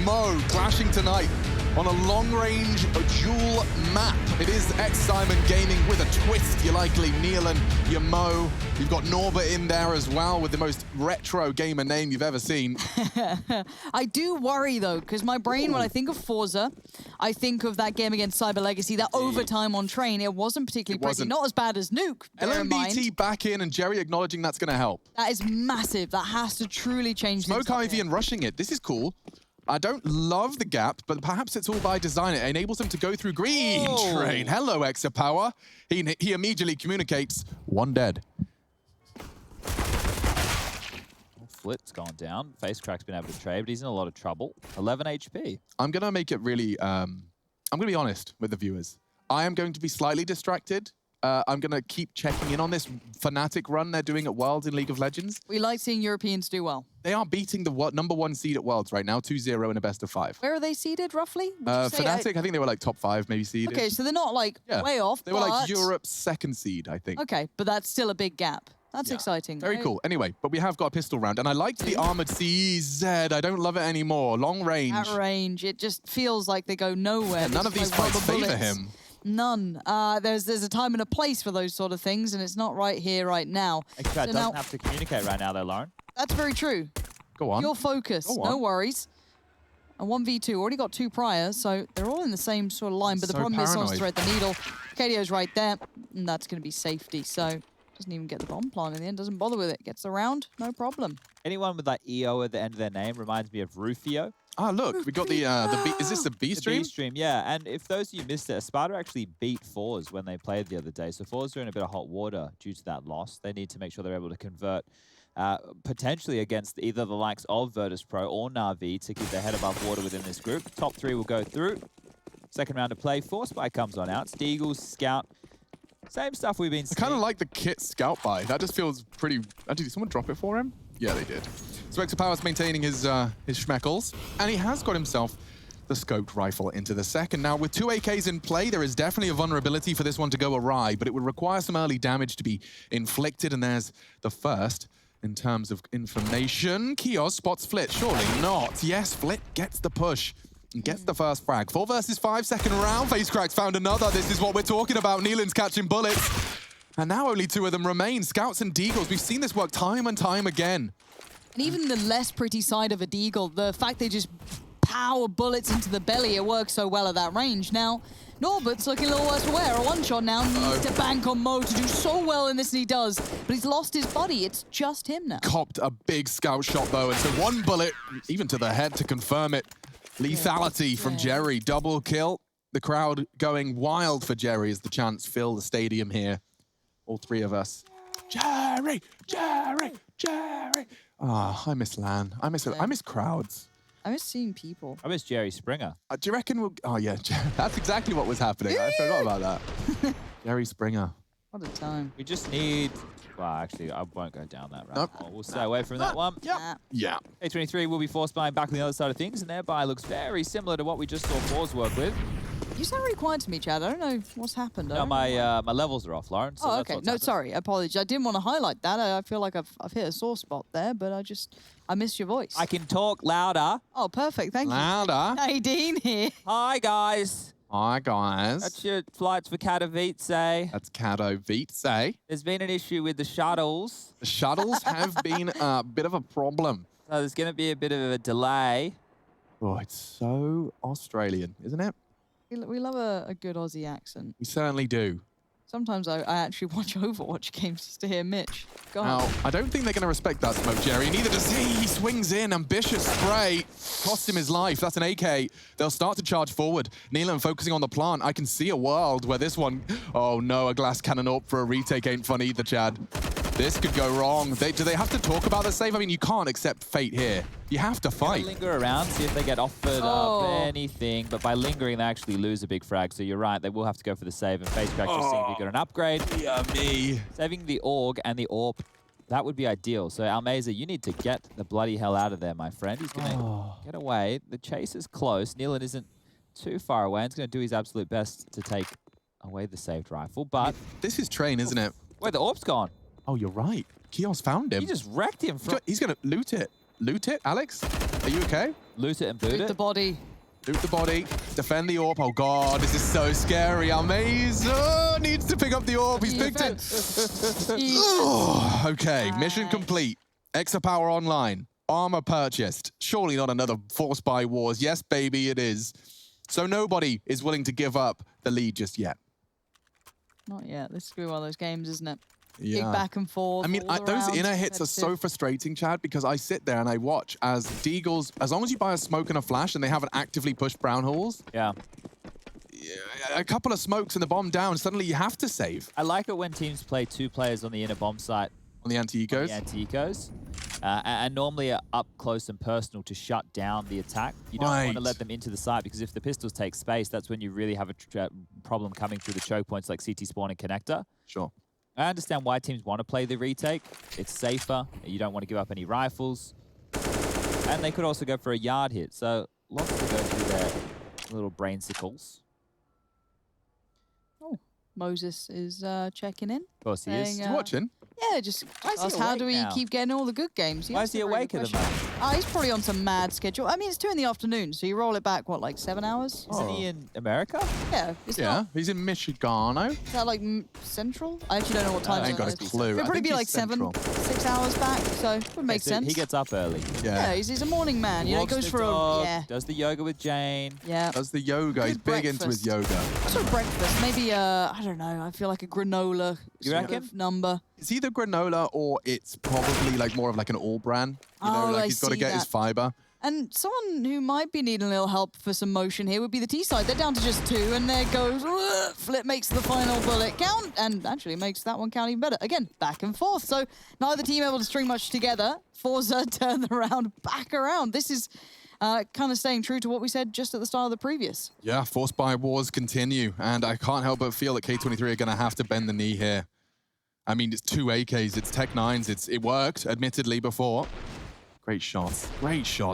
Mo clashing tonight on a long-range dual map. It is X-Simon Gaming with a twist. You're likely Neil and your Mo. You've got Norbert in there as well with the most retro gamer name you've ever seen. I do worry though, because my brain, when I think of forZe, I think of that game against Cyber Legacy, that overtime on train. It wasn't particularly pretty. Not as bad as Nuke. LMBT back in and Jerry acknowledging that's going to help. That is massive. That has to truly change things. Smoke Ivy and rushing it. This is cool. I don't love the gap, but perhaps it's all by design. It enables him to go through green train. Hello, Exa Power. He immediately communicates, one dead. Flit's gone down. FaceCrack's been able to trade, but he's in a lot of trouble. 11 HP. I'm going to make it really, I'm going to be honest with the viewers. I am going to be slightly distracted. I'm going to keep checking in on this Fnatic run they're doing at Worlds in League of Legends. We like seeing Europeans do well. They are beating the #1 seed at Worlds right now, 2-0 in a best of 5. Where are they seeded, roughly? Fnatic, I think they were like top 5, maybe seeded. Okay, so they're not like way off, They were like Europe's 2nd seed, I think. Okay, but that's still a big gap. That's exciting. Very cool. Anyway, but we have got a pistol round, and I liked the armored CZ. I don't love it anymore. Long range. At range, it just feels like they go nowhere. Yeah, none of these fights favor him. None. There's a time and a place for those sort of things, and it's not right here, right now. Expat doesn't have to communicate right now, though, Lauren. That's very true. Go on. Your focus. No worries. A 1v2. Already got 2 prior, so they're all in the same sort of line. But the problem is someone's to thread the needle. KDO's right there, and that's going to be safety. So doesn't even get the bomb plant in the end. Doesn't bother with it. Gets the round. No problem. Anyone with that EO at the end of their name reminds me of Rufio. Ah, look, we got the B. Is this the B stream? The B stream, yeah. And if those of you missed it, Sparta actually beat forZe when they played the other day. So forZe are in a bit of hot water due to that loss. They need to make sure they're able to convert potentially against either the likes of Virtus.pro or Na'Vi to keep their head above water within this group. Top 3 will go through. Second round of play, forSpy comes on out. Deagles, Scout. Same stuff we've been seeing. I kind of like the kit Scout buy. That just feels pretty... Did someone drop it for him? Yeah, they did. So Exa Power's maintaining his schmeckles, and he has got himself the scoped rifle into the second. Now, with 2 AKs in play, there is definitely a vulnerability for this one to go awry, but it would require some early damage to be inflicted, and there's the first in terms of information. Kios spots Flit. Surely not. Yes, Flit gets the push and gets the first frag. 4 versus 5, second round. FaceCrack's found another. This is what we're talking about. Neelan's catching bullets. And now only 2 of them remain. Scouts and Deagles. We've seen this work time and time again. And even the less pretty side of a Deagle, the fact they just power bullets into the belly, it works so well at that range. Now, Norbert's looking a little worse for wear. A one-shot now needs to bank on Mo to do so well in this, and he does. But he's lost his body. It's just him now. Copped a big scout shot, though, and so 1 bullet, even to the head to confirm it. Lethality from Jerry. Double kill. The crowd going wild for Jerry as the chants fill the stadium here. All 3 of us. Jerry! Jerry! Jerry! Ah, I miss LAN. I miss crowds. I miss seeing people. I miss Jerry Springer. Do you reckon we'll... Oh, yeah. That's exactly what was happening. I forgot about that. Jerry Springer. What a time. We just need... Well, actually, I won't go down that route. Nope. We'll stay away from that one. Yeah. K23 will be forSpying back on the other side of things, and their buy looks very similar to what we just saw forZe work with. You sound really quiet to me, Chad. I don't know what's happened. No, my levels are off, Lauren. So okay. No, sorry. Apologies. I didn't want to highlight that. I feel like I've hit a sore spot there, but I missed your voice. I can talk louder. Oh, perfect. Thank you. Louder. Nadine here. Hi, guys. Hi, guys. That's your flights for Katowice. That's Katowice. There's been an issue with the shuttles. The shuttles have been a bit of a problem. So there's going to be a bit of a delay. Oh, it's so Australian, isn't it? We love a good Aussie accent. We certainly do. Sometimes I actually watch Overwatch games just to hear Mitch. Now, I don't think they're going to respect that smoke, Jerry. Neither does he. He swings in. Ambitious spray. Cost him his life. That's an AK. They'll start to charge forward. Neelan focusing on the plant. I can see a world where this one... Oh, no, a glass cannon up for a retake ain't fun either, Chad. This could go wrong. Do they have to talk about the save? I mean, you can't accept fate here. You have to fight. Linger around, see if they get offered up anything. But by lingering, they actually lose a big frag. So you're right, they will have to go for the save. And FaceCrack just seeing if you got an upgrade. Yeah, me. Saving the AUG and the AWP, that would be ideal. So Almeza, you need to get the bloody hell out of there, my friend. He's going to get away. The chase is close. Neelan isn't too far away. He's going to do his absolute best to take away the saved rifle. But I mean, this is train, isn't it? Where the AWP's gone. Oh, you're right. Kios found him. He just wrecked him. He's going to loot it. Loot it, Alex? Are you okay? Loot it and boot Shoot it. the body. Loot the body, defend the orb. Oh god, this is so scary. Almaze needs to pick up the orb. He's picked it. Okay, mission complete. Exapower online. Armor purchased. Surely not another force by wars. Yes, baby, it is. So nobody is willing to give up the lead just yet. Not yet. This is going to be one of those games, isn't it? Yeah. Big back and forth. I mean, all the those rounds inner hits are so competitive. frustrating, Chad, because I sit there and I watch as Deagles, as long as you buy a smoke and a flash and they haven't actively pushed brown holes, Yeah. a couple of smokes and the bomb down, suddenly you have to save I like it when teams play 2 players on the inner bomb site. on the anti-ecos. The anti-ecos. And normally are up close and personal to shut down the attack. You don't want to Right. let them into the site because if the pistols take space, that's when you really have a problem coming through the choke points like CT spawn and connector. Sure. I understand why teams want to play the retake. It's safer. You don't want to give up any rifles. And they could also go for a yard hit. So lots to go through their little brainsicles. Oh, Moses is checking in. Of course he is. Saying, You watching? Yeah, just Why is he ask how awake do we now? keep getting all the good games? Why is he That's a really awake good at the question. He's probably on some mad schedule. I mean, it's 2 in the afternoon, so you roll it back, what, like 7 hours? Isn't he in America? Yeah, it's Yeah, not. he's in Michigano. Is that like central? I actually don't know what time I ain't zone got it a is. clue. It'd I probably think be he's like central. 6 hours back, so it would make So sense. He gets up early. Yeah. He's a morning man. You know, he Walks goes the for dog, a... Yeah, does the yoga with Jane. yeah. Does the yoga. He's Good big into his breakfast. yoga. Sort of breakfast. Maybe, I don't know, I feel like a granola You sort reckon? of number. It's either granola or it's probably like more of like an all bran. You know, Oh, like I he's got to see get his that. fiber. And someone who might be needing a little help for some motion here would be the T-side. They're down to just 2, and there goes... Flip makes the final bullet count, and actually makes that one count even better. Again, back and forth. So neither team able to string much together. forZe turn the round back around. This is kind of staying true to what we said just at the start of the previous. Yeah, force by wars continue. And I can't help but feel that K23 are going to have to bend the knee here. I mean, it's 2 AKs, it's Tech 9s. It worked, admittedly, before. Great shots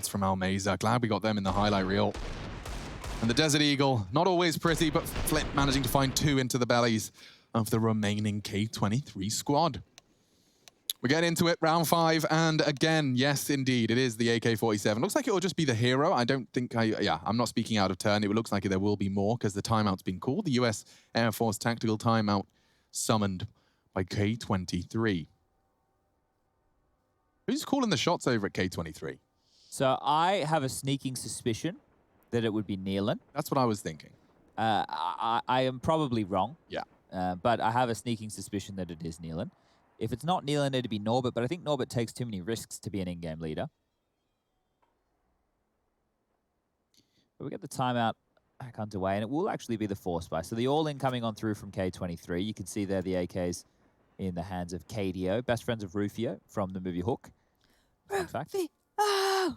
from Almeza. Glad we got them in the highlight reel. And the Desert Eagle, not always pretty, but Flip managing to find 2 into the bellies of the remaining K23 squad. We get into it, round 5, and again, yes, indeed, it is the AK-47. Looks like it will just be the hero. I don't think I'm not speaking out of turn. It looks like there will be more because the timeout's been called. The US Air Force tactical timeout summoned by K23. Who's calling the shots over at K23? So I have a sneaking suspicion that it would be Nealon. That's what I was thinking. I am probably wrong. Yeah. But I have a sneaking suspicion that it is Nealon. If it's not Nealon, it'd be Norbert, but I think Norbert takes too many risks to be an in-game leader. But we get the timeout back underway, and it will actually be the force buy. So the all-in coming on through from K23. You can see there the AKs in the hands of KDO, best friends of Rufio from the movie Hook. In fact. Oh!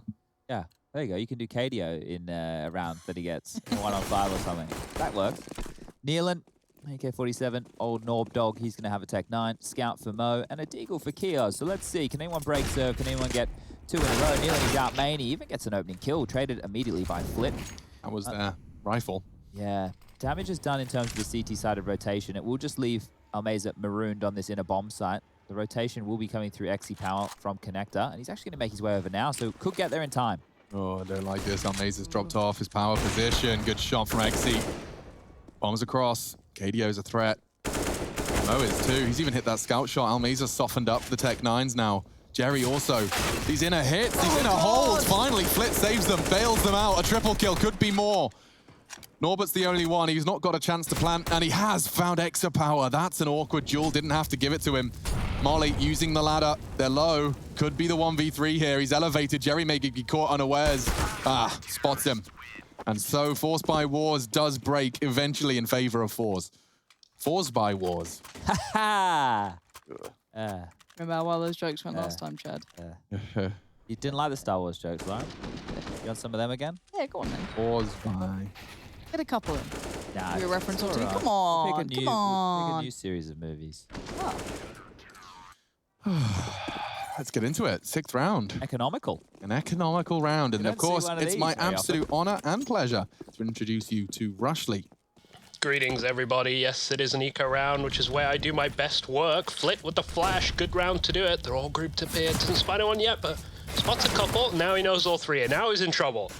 Yeah, there you go. You can do KDO in a round that he gets, 1-on-5 or something. That works. Nealon, AK-47, old Norb dog. He's going to have a Tech 9, Scout for Mo, and a Deagle for Keo. So let's see. Can anyone break serve? Can anyone get 2 in a row? Nealon is out main. He even gets an opening kill, traded immediately by Flip. That was their rifle. Yeah. Damage is done in terms of the CT side of rotation. It will just leave Almeza marooned on this inner bomb site. The rotation will be coming through XE Power from Connector, and he's actually going to make his way over now, so could get there in time. Oh, I don't like this. Almeza's dropped off his power position. Good shot from XE. Bombs across. KDO's a threat. Mo is too. He's even hit that scout shot. Almeza softened up the Tech 9s now. Jerry also. These inner hits, these inner holds. Finally, Flit saves them, bails them out. A triple kill, could be more. Norbert's the only one. He's not got a chance to plant, and he has found Exa power. That's an awkward duel. Didn't have to give it to him. Molly using the ladder. They're low. Could be the 1v3 here. He's elevated. Jerry may be caught unawares. Spots him. And so Force by Wars does break eventually in favor of forZe. Force by Wars. Ha Remember how well those jokes went last time, Chad? You didn't like the Star Wars jokes, right? You want some of them again? Yeah, go on then. Force by. Get a couple in. Nah, Do a reference or it's two. all right. Come on, We'll pick come on. Pick a new series of movies. Let's get into it. 6th round. Economical. An economical round. And We of don't see course, one of it's these my very absolute honor and pleasure to introduce you to Rushley. Greetings, everybody. Yes, it is an eco round, which is where I do my best work. Flit with the flash. Good round to do it. They're all grouped up here. Doesn't spot anyone yet, but Spots a couple. Now he knows all three, and now he's in trouble.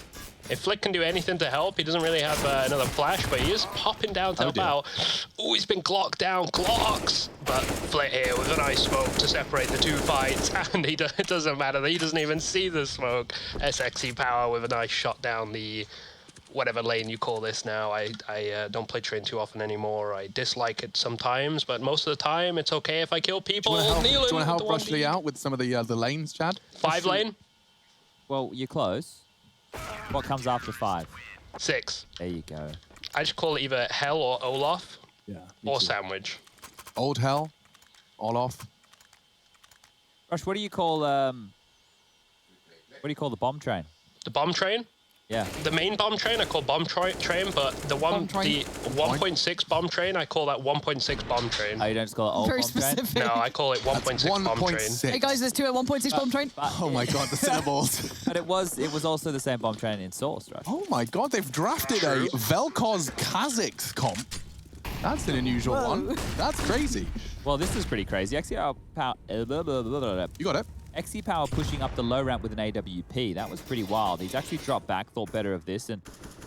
If Flick can do anything to help, he doesn't really have another flash, but he is popping down to help out. Oh, he's been Glocked down. Glocks! But Flick here with a nice smoke to separate the two fights, and it doesn't matter. He doesn't even see the smoke. SXE Power with a nice shot down the whatever lane you call this now. I don't play train too often anymore. I dislike it sometimes, but most of the time it's okay if I kill people. Do you want to help Rush Lee out with some of the lanes, Chad? 5 lane? Well, you're close. What comes after 5? 6. There you go. I just call it either Hell or Olaf. Yeah. Or Sandwich. Old Hell, Olaf. Rush, what do you call the bomb train? The bomb train? Yeah. The main bomb train I call bomb train, but the 1.6 bomb train I call that 1.6 bomb train. Oh, you don't just call it old Very bomb train? specific. No, I call it 1.6 bomb train. 1.6. Hey guys, there's 2 at 1.6 bomb train. Oh my god, the syllables. But it was also the same bomb train in Source, Rush. Oh my god, they've drafted a Vel'Koz Kha'Zix comp. That's an unusual one. That's crazy. Well, this is pretty crazy. XE Power, You got it. XE Power pushing up the low ramp with an AWP. That was pretty wild. He's actually dropped back, thought better of this, and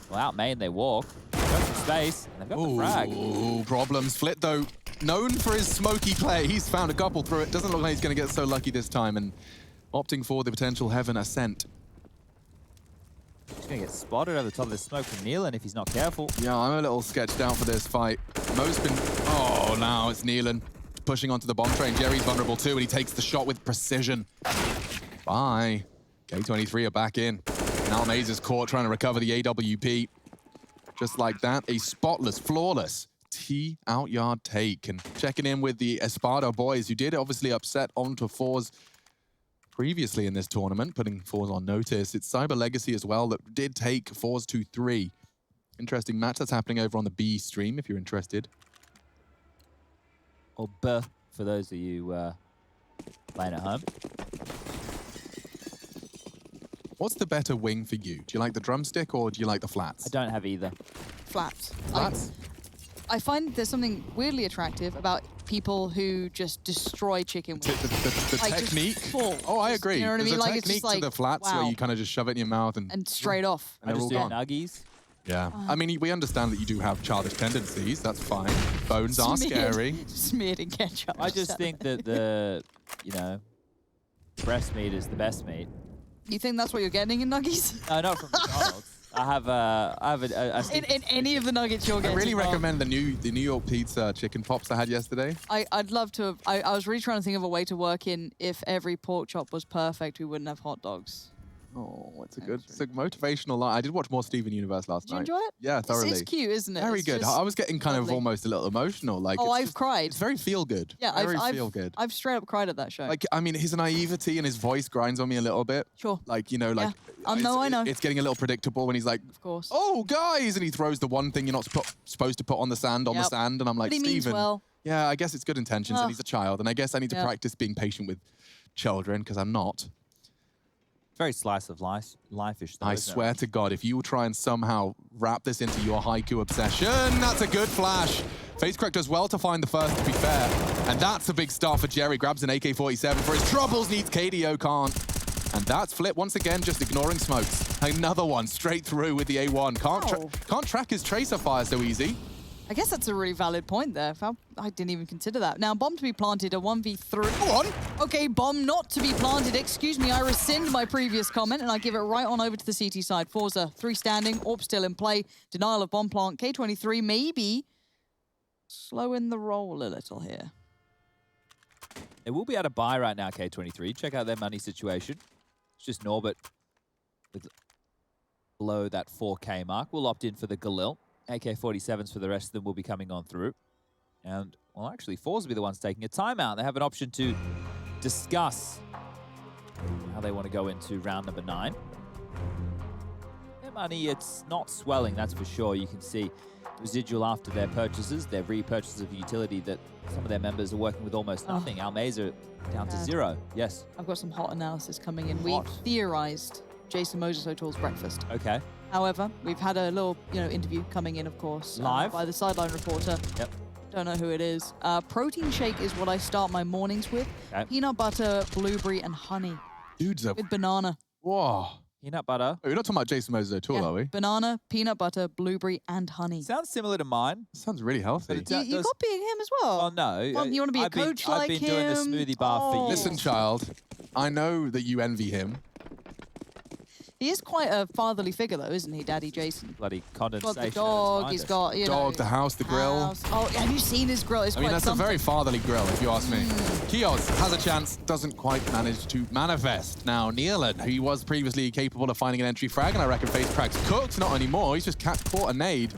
well, out main they walk. Got some space, and they've got the frag. Ooh, problems. Flit, though, known for his smoky play. He's found a couple through it. Doesn't look like he's going to get so lucky this time, and opting for the potential Heaven Ascent. He's going to get spotted over the top of the smoke from Nealon if he's not careful. Yeah, I'm a little sketched out for this fight. Mo's been... Oh, now it's Nealon pushing onto the bomb train. Jerry's vulnerable too, and he takes the shot with precision. Bye. K23 are back in. Now Maze is caught trying to recover the AWP. Just like that, a spotless, flawless T out yard take. And checking in with the Espada boys, who did obviously upset onto forZe previously in this tournament, putting forZe on notice. It's Cyber Legacy as well that did take forZe to 3. Interesting match that's happening over on the B stream, if you're interested. Or B, for those of you playing at home. What's the better wing for you? Do you like the drumstick or do you like the flats? I don't have either. Flats. Flats? I find there's something weirdly attractive about people who just destroy chicken wings. The Like, just technique? full. Oh, I Just, agree. you know what I There's mean? a Like, it's technique just to the like, flats where wow. you kind of just shove it in your mouth and straight off. I they're just all do gone. nuggies. Yeah. I mean, we understand that you do have childish tendencies. That's fine. Bones are scary. Smeared in ketchup. I just think that the, breast meat is the best meat. You think that's what you're getting in nuggies? No, not from McDonald's. I have a in any of the nuggets you're I getting. really recommend the New York Pizza chicken pops I had yesterday. I'd love to have, I was really trying to think of a way to work in if every pork chop was perfect, we wouldn't have hot dogs. Oh, it's a motivational line. I did watch more Steven Universe last night. Did you enjoy it? Yeah, thoroughly. It's cute, isn't it? Very It's good. just I was getting kind of lovely. almost a little emotional. Like, Oh, it's I've just- cried. It's very feel good. Yeah, very feel good. I've straight up cried at that show. Like, I mean, his naivety and his voice grinds on me a little bit. Sure. Like, you know, like... Yeah. No, I know. It's getting a little predictable when he's like, Of course. oh, guys, and he throws the one thing you're not supposed to put on the sand, Yep. and I'm like, But he means Steven, well. yeah, I guess it's good intentions, Oh. and he's a child, and I guess I need to Yeah. practice being patient with children, because I'm not. very slice of life-ish. Though, I isn't it? swear to God, if you try and somehow wrap this into your haiku obsession, that's a good flash. FaceCrack does well to find the first, to be fair. And that's a big star for Jerry. Grabs an AK-47 for his troubles, needs KDO, can't. And that's Flip once again, just ignoring smokes. Another one straight through with the A1. Can't track his tracer fire so easy. I guess that's a really valid point there. I didn't even consider that. Now, bomb to be planted, a 1v3. Go on. Okay, bomb not to be planted. Excuse me, I rescind my previous comment and I give it right on over to the CT side. forZe, 3 standing, AWP still in play. Denial of bomb plant. K23 maybe slowing the roll a little here. They will be able to buy right now, K23. Check out their money situation. It's just Norbert with below that 4K mark. We'll opt in for the Galil. AK-47s for the rest of them will be coming on through. And, well, actually, forZe will be the ones taking a timeout. They have an option to discuss how they want to go into round number 9. Their money, it's not swelling, that's for sure. You can see residual after their purchases, their repurchases of utility that some of their members are working with almost nothing. Almeza down to 0. Yes. I've got some hot analysis coming in. Hot. We theorized Jason Moses O'Toole's breakfast. Okay. However, we've had a little, interview coming in, of course, Live? by the sideline reporter. Yep. Don't know who it is. Protein shake is what I start my mornings with. Okay. Peanut butter, blueberry, and honey. Dudes are... with banana. Whoa. Peanut butter. We're not talking about Jason Moses at all, are we? Banana, peanut butter, blueberry, and honey. Sounds similar to mine. Sounds really healthy. But You copying him as well? Oh, no. Well, you want to be a coach like him? I've been doing the smoothie bar for years. Listen, child, I know that you envy him. He is quite a fatherly figure, though, isn't he, Daddy Jason? Bloody He's condensation. got the dog, he's got, you know... Dog, the house, the grill. house. Oh, have you seen his grill? It's I mean, quite that's something. a very fatherly grill, if you ask me. Kios has a chance, doesn't quite manage to manifest. Now, Nealon, who was previously capable of finding an entry frag, and I reckon face cracks cooked, not anymore. He's just caught a nade.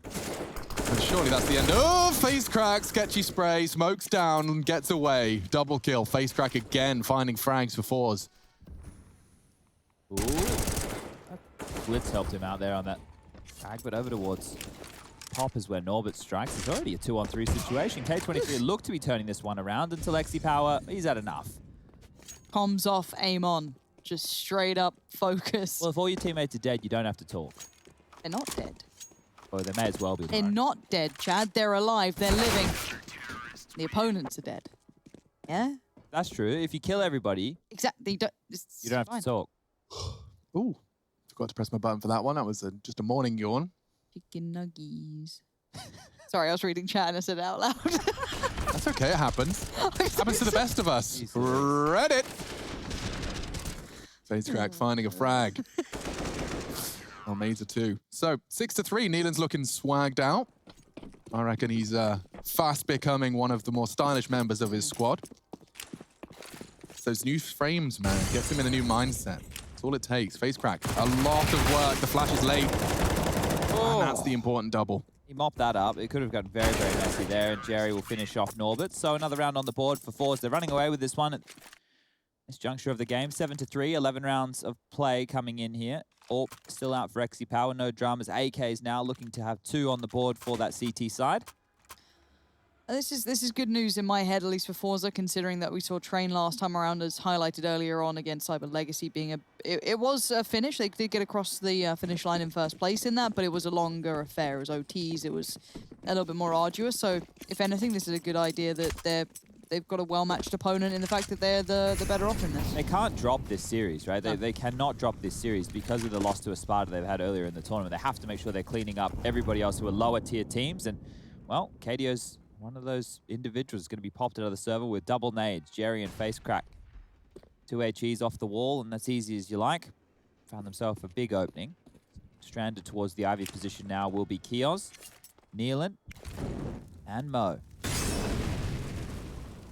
And surely that's the end. Oh, face crack, sketchy spray, smokes down and gets away. Double kill, face crack again, finding frags for forZe. Ooh. Blitz helped him out there on that frag, but over towards Pop is where Norbert strikes. It's already a 2-on-3 situation. K23 look to be turning this one around until Lexi Power, he's had enough. Comms off, aim on. Just straight up focus. Well, if all your teammates are dead, you don't have to talk. They're not dead. Or they may as well be. They're not dead, Chad. They're alive. They're living. The opponents are dead. Yeah? That's true. If you kill everybody, Exactly. you don't have to talk. Ooh, forgot to press my button for that one. That was just a morning yawn. Chicken nuggies. Sorry, I was reading chat and I said it out loud. That's okay, it happens. Happens to the best of us. Jesus. Reddit. Face crack finding a frag. Oh, Mazer too. So 6-3, Nealon's looking swagged out. I reckon he's fast becoming one of the more stylish members of his squad. It's those new frames, man. Gets him in a new mindset. That's all it takes. Face crack. A lot of work. The flash is late. And that's the important double. He mopped that up. It could have gotten very, very messy there, and Jerry will finish off Norbert. So another round on the board for forZe. They're running away with this one at this juncture of the game. 7-3, 11 rounds of play coming in here. Orp still out for Lexi Power. No dramas. AK is now looking to have 2 on the board for that CT side. This is good news in my head, at least for forZe, considering that we saw Train last time around, as highlighted earlier on against Cyber Legacy being it was a finish. They did get across the finish line in first place in that, but it was a longer affair. It was OTs. It was a little bit more arduous. So, if anything, this is a good idea that they've got a well-matched opponent in the fact that they're the better off in this. They can't drop this series, right? They cannot drop this series because of the loss to Espada they've had earlier in the tournament. They have to make sure they're cleaning up everybody else who are lower tier teams. And, well, KDO's one of those individuals is going to be popped out of the server with double nades, Jerry and face crack. 2 HEs off the wall, and that's easy as you like. Found themselves a big opening. Stranded towards the Ivy position now will be Kios, Nealon, and Mo.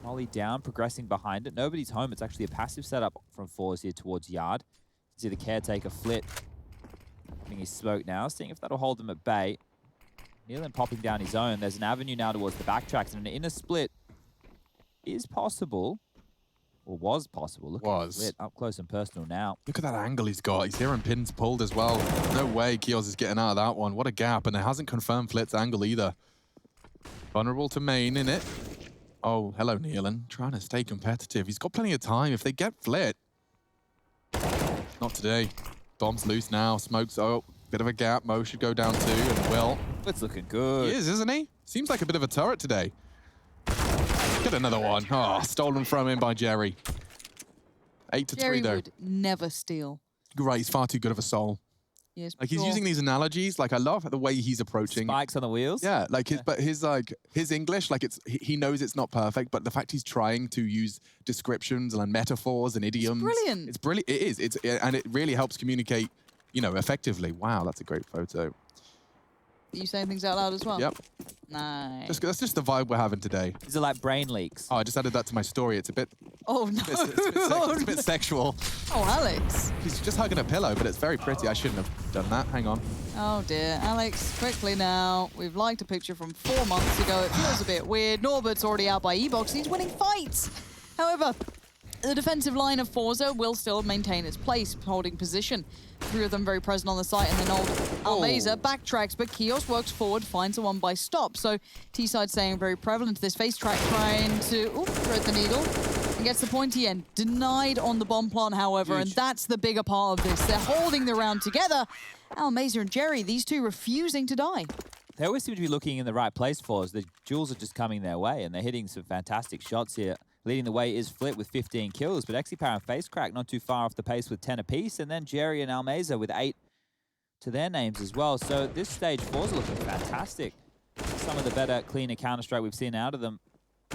Molly down, progressing behind it. Nobody's home. It's actually a passive setup from forZe here towards Yard. You see the caretaker Flit getting his smoke now, seeing if that'll hold them at bay. Nealon popping down his own. There's an avenue now towards the backtracks, and an inner split is possible, or was possible. Look at the split up close and personal now. Look at that angle he's got. He's hearing pins pulled as well. No way Kios is getting out of that one. What a gap, and it hasn't confirmed Flit's angle either. Vulnerable to main in it. Oh, hello, Nealon. Trying to stay competitive. He's got plenty of time. If they get Flit. Not today. Bomb's loose now. Smokes. Oh, bit of a gap. Mo should go down too, and will. Flit's looking good. He is, isn't he? Seems like a bit of a turret today. Get another one. Oh, stolen from him by Jerry. 8-3 Jerry though. would never steal. You're right. He's far too good of a soul. Yes, Like he's using these analogies. Like I love the way he's approaching. Spikes on the wheels. Yeah, like his English, like he knows it's not perfect, but the fact he's trying to use descriptions and metaphors and idioms. brilliant. It's brilliant. It is. And it really helps communicate, you know, effectively. Wow, that's a great photo. Are you saying things out loud as well? Yep. Nice. That's just the vibe we're having today. These are like brain leaks. Oh, I just added that to my story. It's a bit, Oh, no. it's a bit sexual. Oh, Alex. He's just hugging a pillow, but it's very pretty. I shouldn't have done that. Hang on. Oh, dear. Alex, quickly now. We've liked a picture from 4 months ago. It feels a bit weird. Norbert's already out by E-Box. He's winning fights. However, the defensive line of forZe will still maintain its place, holding position. 3 of them very present on the site, and then old Almeza backtracks, but Kios works forward, finds a one by stop. So T-side staying very prevalent. This face track trying to thread the needle and gets the pointy end. Denied on the bomb plant, however, and that's the bigger part of this. They're holding the round together. Almeza and Jerry, these two refusing to die. They always seem to be looking in the right place for us. The jewels are just coming their way, and they're hitting some fantastic shots here. Leading the way is Flit with 15 kills, but Exipower and FaceCrack not too far off the pace with 10 apiece, and then Jerry and Almeza with 8 to their names as well. So this stage 4's looking fantastic. Some of the better, cleaner Counter-Strike we've seen out of them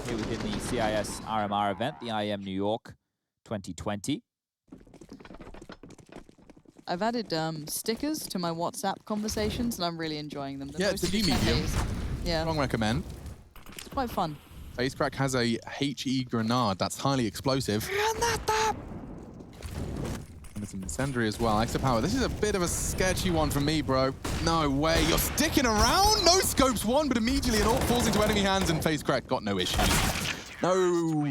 here within the CIS RMR event, the IEM New York 2020. I've added stickers to my WhatsApp conversations, and I'm really enjoying them. Yeah, it's a new medium. Yeah, Strong recommend. it's quite fun. FaceCrack has a HE grenade that's highly explosive. And it's an incendiary as well. Exipower, this is a bit of a sketchy one for me, bro. No way, you're sticking around? No scopes one, but immediately it all falls into enemy hands, and FaceCrack got no issues. No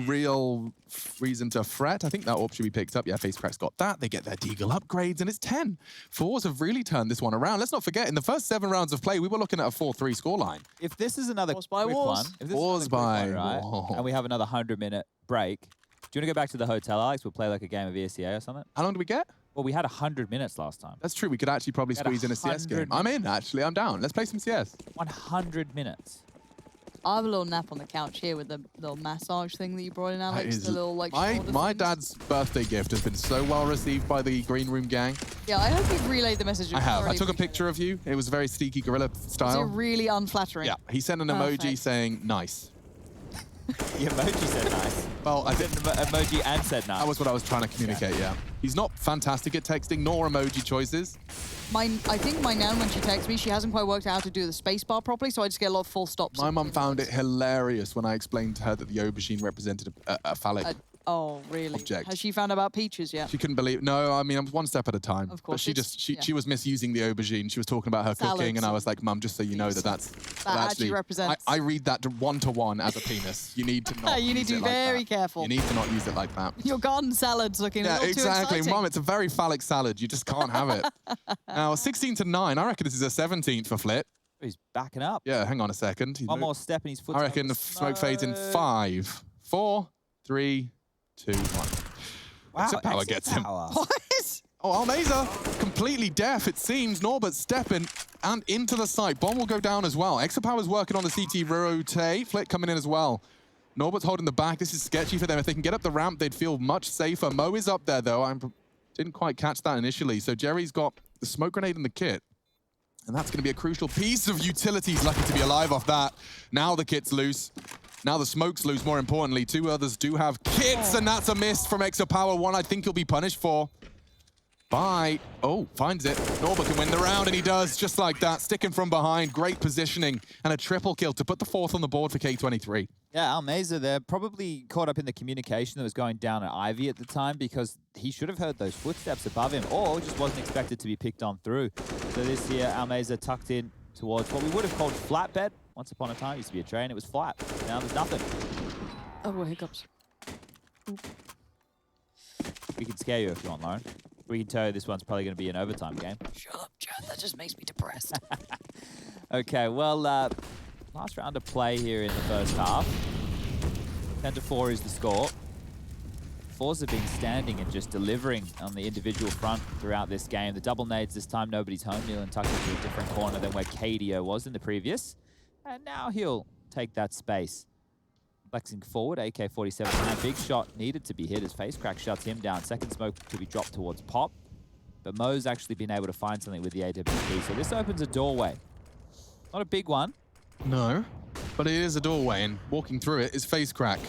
real reason to fret. I think that AWP should be picked up. Yeah, FaceCrack's got that. They get their Deagle upgrades, and it's 10. forZe have really turned this one around. Let's not forget, in the first 7 rounds of play, we were looking at a 4-3 scoreline. If this is another Wars by quick Wars. one, if this Wars is another quick by one, right, Wars. and we have another 100-minute break, do you want to go back to the hotel, Alex? We'll play like a game of ESCA or something? How long do we get? Well, we had 100 minutes last time. That's true. We could actually probably At squeeze in a CS 100 game. I'm in, actually. I'm down. Let's play some CS. 100 minutes. I have a little nap on the couch here with the little massage thing that you brought in, That Alex. is- The little like my shoulder my things. dad's birthday gift has been so well received by the Green Room gang. Yeah, I hope you've relayed the message. I have. I thoroughly took a appreciate picture of you. It was very sneaky guerrilla it. Was it style. really unflattering? Yeah, he sent an emoji Perfect. saying nice. The emoji said nice. Well, I Said think an emoji and said nice. that was what I was trying to communicate, yeah. He's not fantastic at texting nor emoji choices. I think my nan, when she texts me, she hasn't quite worked out how to do the space bar properly, so I just get a lot of full stops. My and mum found it words. hilarious when I explained to her that the aubergine represented a phallic. Oh, really? Object. Has she found out about peaches yet? She couldn't believe. No, I mean, I'm one step at a time. Of course, But she it's- just yeah. she was misusing the aubergine. She was talking about her cooking, Salads and I was like, Mum, just so you know that that's actually represents- I read that one-to-one as a penis. You need to not. You need use to it be like very that. careful. You need to not use it like that. Your garden salad's looking a Yeah, little exactly, too exciting. Mum. It's a very phallic salad. You just can't have it. Now, 16-9. I reckon this is a 17th for Flit. He's backing up. Yeah, hang on a second. He's One moved. more step and he's foot. I reckon the smoke fades in 5, 4, 3, 2, 1. Wow, Exipower gets him. What? Oh, Almeza, completely deaf, it seems. Norbert stepping and into the site. Bomb will go down as well. Exipower's working on the CT rotate. Flit coming in as well. Norbert's holding the back. This is sketchy for them. If they can get up the ramp, they'd feel much safer. Mo is up there, though. I didn't quite catch that initially. So Jerry's got the smoke grenade in the kit. And that's going to be a crucial piece of utility. He's lucky to be alive off that. Now the kit's loose. Now the smoke's loose, more importantly. 2 others do have kits, and that's a miss from Exipower. One I think he'll be punished for. Oh, finds it. Norbert can win the round, and he does, just like that. Sticking from behind, great positioning, and a triple kill to put the 4th on the board for K23. Yeah, Almeza, they're probably caught up in the communication that was going down at Ivy at the time because he should have heard those footsteps above him or just wasn't expected to be picked on through. So this year, Almeza tucked in towards what we would have called flatbed. Once upon a time, it used to be a train, it was flat. Now there's nothing. Oh, hiccups. We can scare you if you want, Lauren. We can tell you this one's probably going to be an overtime game. Shut up, Chad. That just makes me depressed. Okay, well, last round of play here in the first half. 10-4 is the score. forZe have been standing and just delivering on the individual front throughout this game. The double nades this time, nobody's home. Nealon tucked into a different corner than where KDO was in the previous. And now he'll take that space. Flexing forward, AK-47, and big shot needed to be hit as FaceCrack shuts him down. Second smoke to be dropped towards Pop. But Mo's actually been able to find something with the AWP. So this opens a doorway. Not a big one. No, but it is a doorway, and walking through it is FaceCrack.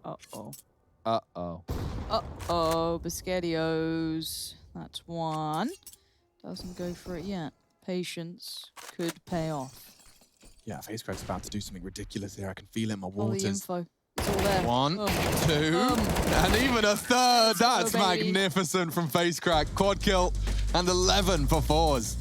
Uh-oh. Uh-oh. Uh-oh, Biscottios. That's one. Doesn't go for it yet. Patience could pay off. Yeah, FaceCrack's about to do something ridiculous here. I can feel it in my All the waters. info. It's all there. 1, Boom. 2, and even a 3rd. That's go, baby. magnificent from FaceCrack. Quad kill and 11 for forZe.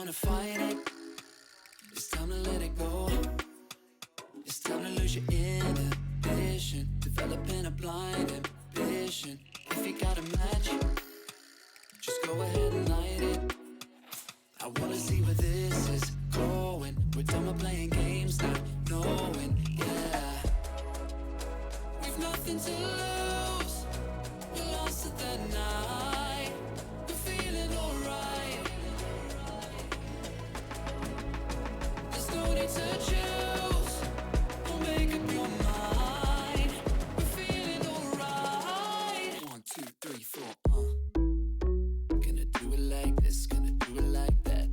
wanna fight it. It's time to let it go. It's time to lose your inhibition. Developing a blind ambition. If you got a match, just go ahead and light it. I wanna see where this is going. We're done with playing games, not knowing, yeah. We've nothing to lose. We lost it that night. We're feeling alright. There's no need to choose. Don't make up your mind. We're feeling alright. 1, 2, 3, 4, Gonna do it like this, gonna do it like that.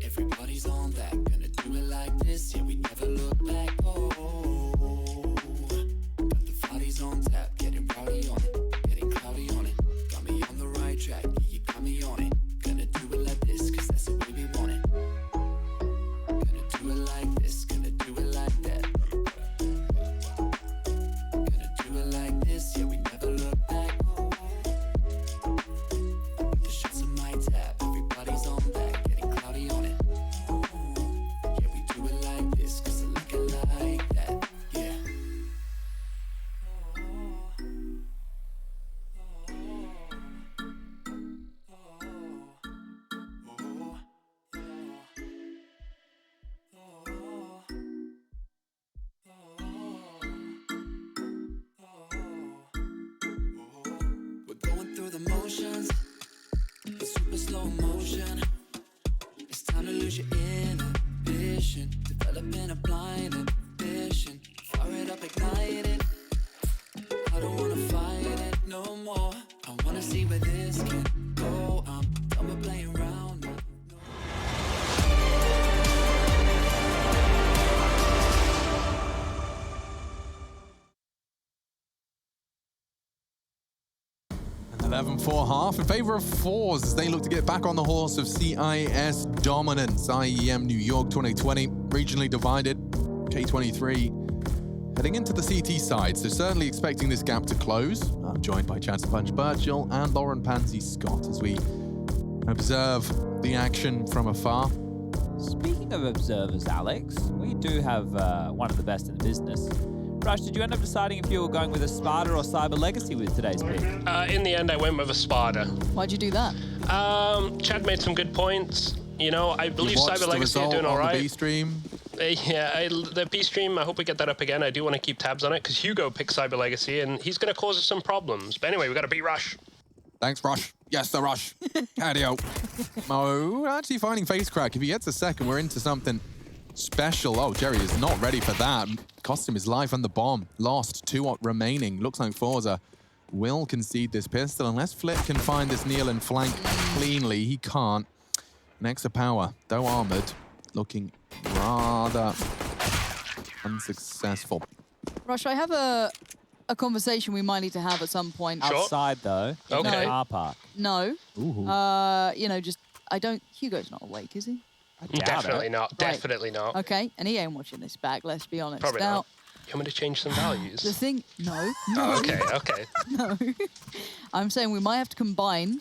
Everybody's on that, gonna do it like this. Yeah, we never look back. Oh, got the bodies on tap, getting rowdy on it, getting cloudy on it. Got me on the right track, yeah, you got me on it. Gonna do it like this, cause that's the way we want it. Gonna do it like this, gonna do it like that. Gonna do it like this, yeah, we never look back. The shots on my tap, everybody's on that, getting cloudy on it. Yeah, we do it like this, cause I like it like that, yeah. We're going through the motions, in super slow motion. It's time to lose your inhibition. Developing a blind ambition. Fire it up, ignite it. I don't wanna fight it no more. I wanna see where this can go. I'm done with playing around now. 11-4 half in favor of forZe as they look to get back on the horse of CIS dominance. IEM New York 2020, regionally divided. K23 heading into the CT side, so certainly expecting this gap to close. I'm joined by Chance Punch Birchall and Lauren Pansy Scott as we observe the action from afar. Speaking of observers, Alex, we do have one of the best in the business. Rush, did you end up deciding if you were going with a Sparta or Cyber Legacy with today's pick? In the end, I went with a Sparta. Why'd you do that? Chad made some good points. You know, I believe You watched Cyber the Legacy are result doing all on the right. B stream. Yeah, the B stream, I hope we get that up again. I do want to keep tabs on it because Hugo picked Cyber Legacy and he's going to cause us some problems. But anyway, we got to beat Rush. Thanks, Rush. Yes, the Rush. Cardio. Mo actually finding face crack. If he gets a second, we're into something special. Oh, Jerry is not ready for that. Cost him his life and the bomb. Lost 2 remaining. Looks like forZe will concede this pistol unless Flip can find this kneel and flank cleanly. He can't. Next to power, though armored, looking rather unsuccessful. Rush, I have a conversation we might need to have at some point. Sure. Outside, though, in Okay. the car park. No. Ooh. You know, just, I don't, Hugo's not awake, is he? I doubt Definitely it. not. Right. Definitely not. Okay, and he ain't watching this back, let's be honest. Probably now, not. You want me to change some values? the thing, no, Oh, okay, okay. no. I'm saying we might have to combine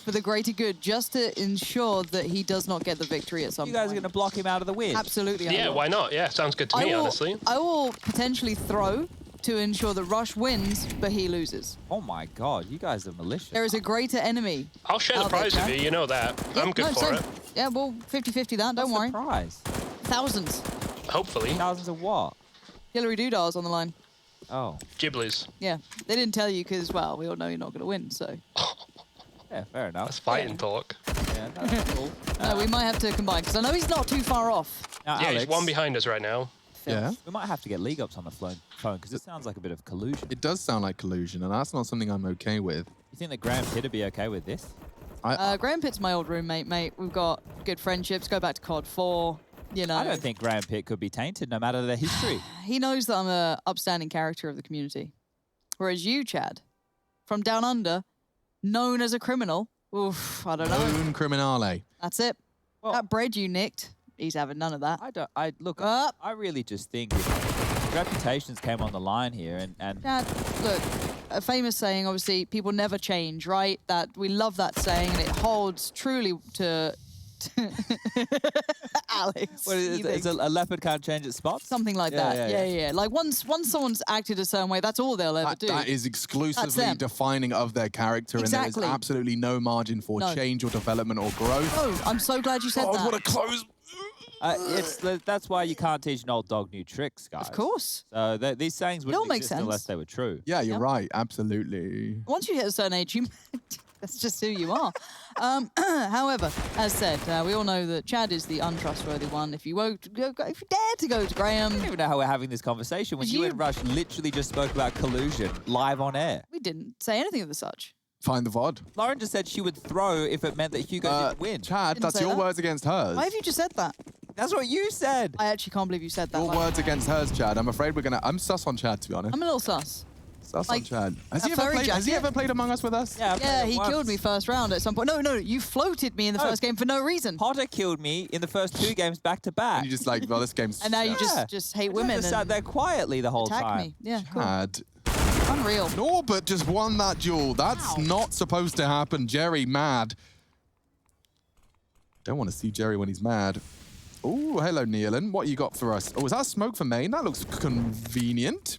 for the greater good just to ensure that he does not get the victory at some You point. guys are going to block him out of the win. Absolutely. I Yeah, will. why not? Yeah, sounds good to me, honestly. I will potentially throw to ensure that Rush wins, but he loses. Oh my God, you guys are malicious. There is a greater enemy. I'll share the out there, prize with Chad. you, you know that. Yeah, I'm good no, for same. it. Yeah, well, 50-50 that, don't What's worry. the prize? Thousands. Hopefully. Thousands of what? Hillary Doodah's on the line. Oh, Giblies. Yeah, they didn't tell you because, well, we all know you're not going to win, so. yeah, fair enough. That's fighting talk. Yeah, that's cool. No, we might have to combine because I know he's not too far off. Now, Yeah, Alex, he's one behind us right now. Yeah. we might have to get League Ups on the phone because it sounds like a bit of collusion. It does sound like collusion, and that's not something I'm okay with. You think that Graham Pitt would be okay with this? Graham Pitt's my old roommate, mate. We've got good friendships, go back to COD 4, you know. I don't think Graham Pitt could be tainted no matter their history. He knows that I'm a upstanding character of the community. Whereas you, Chad, from down under, known as a criminal, oof, I don't know. Known criminale. That's it. Well- That bread you nicked, he's having none of that. Look, Up. I really just think if reputations came on the line here and Chad, look, a famous saying, obviously, people never change, right? That we love that saying, and it holds truly to Alex. What is it? It's a leopard can't change its spots? Something like that. Yeah. Like once someone's acted a certain way, that's all they'll ever do. That is exclusively them. defining of their character, Exactly. and there is absolutely no margin for change or development or growth. Oh, I'm so glad you said that. What a close. That's why you can't teach an old dog new tricks, guys. Of course. So these sayings wouldn't all makes exist unless sense. they were true. Yeah, you're right. Absolutely. Once you hit a certain age, that's just who you are. However, as said, we all know that Chad is the untrustworthy one. If you dare to go to Graham, I don't even know how we're having this conversation when you and Rush literally just spoke about collusion live on air. we didn't say anything of the such. Find the VOD. Lauren just said she would throw if it meant that Hugo didn't win. Chad, Didn't that's say your that. words against hers. Why have you just said that? That's what you said. I actually can't believe you said that. Your like words that. against hers, Chad. I'm afraid I'm sus on Chad, to be honest. I'm a little sus. Sus like, on Chad. Has a he, ever furry played, has he jacket? ever played Among Us with us? Yeah, I played Yeah, it he once. killed me first round at some point. No, you floated me in the first game for no reason. Potter killed me in the first 2 games back to back. And you just like, well, this game's... And now you Yeah. just hate I women just and sat there quietly the whole attack time. me. Yeah, cool. Chad. Unreal. Norbert just won that duel. That's Wow. not supposed to happen. Jerry mad. Don't want to see Jerry when he's mad. Oh, hello, Nealon. What you got for us? Oh, is that smoke for main? That looks convenient.